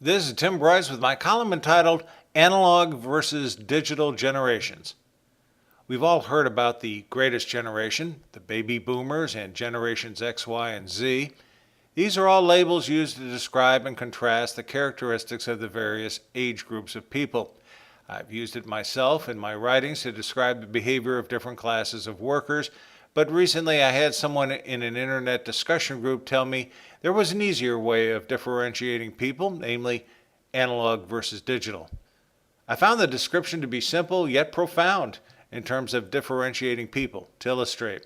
This is Tim Bryce with my column entitled Analog versus Digital Generations. We've all heard about the greatest generation, the baby boomers and generations X, Y, and Z. These are all labels used to describe and contrast the characteristics of the various age groups of people. I've used it myself in my writings to describe the behavior of different classes of workers, but recently I had someone in an internet discussion group tell me there was an easier way of differentiating people, namely analog versus digital. I found the description to be simple yet profound in terms of differentiating people. To illustrate,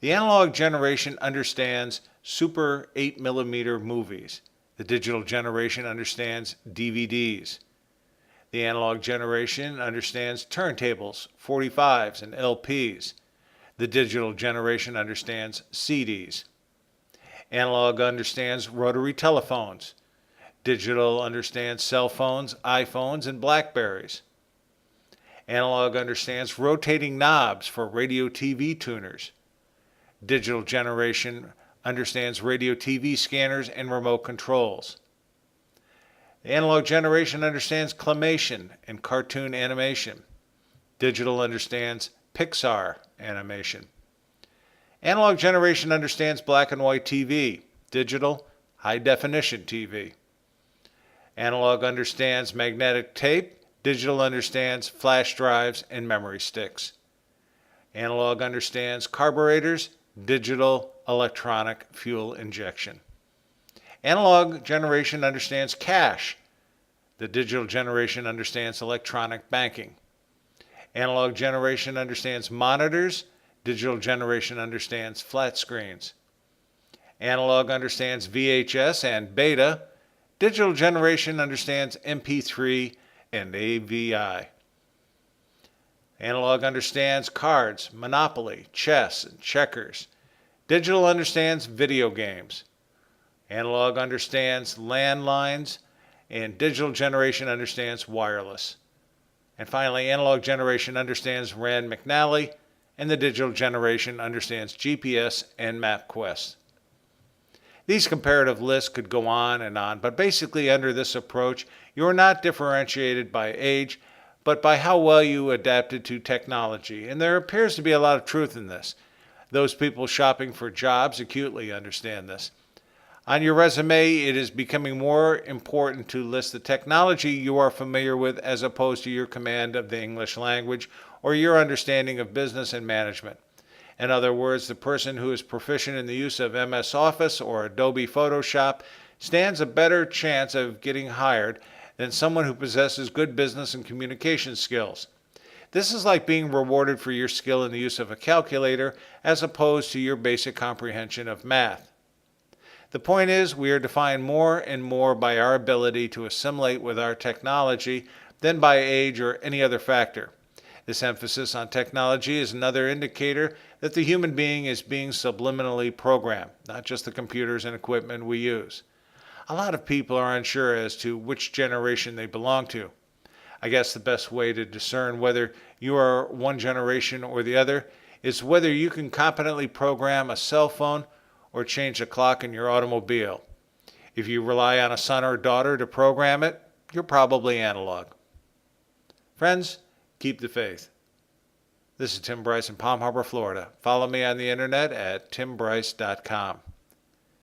the analog generation understands super 8mm movies. The digital generation understands DVDs. The analog generation understands turntables, 45s, and LPs. The digital generation understands CDs. Analog understands rotary telephones. Digital understands cell phones, iPhones, and Blackberries. Analog understands rotating knobs for radio TV tuners. Digital generation understands radio TV scanners and remote controls. The analog generation understands claymation and cartoon animation. Digital understands Pixar animation. Analog generation understands black and white TV. Digital, high definition TV. Analog understands magnetic tape. Digital understands flash drives and memory sticks. Analog understands carburetors. Digital, electronic fuel injection. Analog generation understands cash. The digital generation understands electronic banking. Analog generation understands monitors. Digital generation understands flat screens. Analog understands VHS and beta. Digital generation understands MP3 and AVI. Analog understands cards, Monopoly, chess, and checkers. Digital understands video games. Analog understands landlines, and digital generation understands wireless. And finally, analog generation understands Rand McNally, and the digital generation understands GPS and MapQuest. These comparative lists could go on, but basically under this approach, you are not differentiated by age, but by how well you adapted to technology. And there appears to be a lot of truth in this. Those people shopping for jobs acutely understand this. On your resume, it is becoming more important to list the technology you are familiar with as opposed to your command of the English language or your understanding of business and management. In other words, the person who is proficient in the use of MS Office or Adobe Photoshop stands a better chance of getting hired than someone who possesses good business and communication skills. This is like being rewarded for your skill in the use of a calculator as opposed to your basic comprehension of math. The point is, we are defined more and more by our ability to assimilate with our technology than by age or any other factor. This emphasis on technology is another indicator that the human being is being subliminally programmed, not just the computers and equipment we use. A lot of people are unsure as to which generation they belong to. I guess the best way to discern whether you are one generation or the other is whether you can competently program a cell phone or change a clock in your automobile. If you rely on a son or daughter to program it, you're probably analog. Friends, keep the faith. This is Tim Bryce in Palm Harbor, Florida. Follow me on the internet at timbryce.com.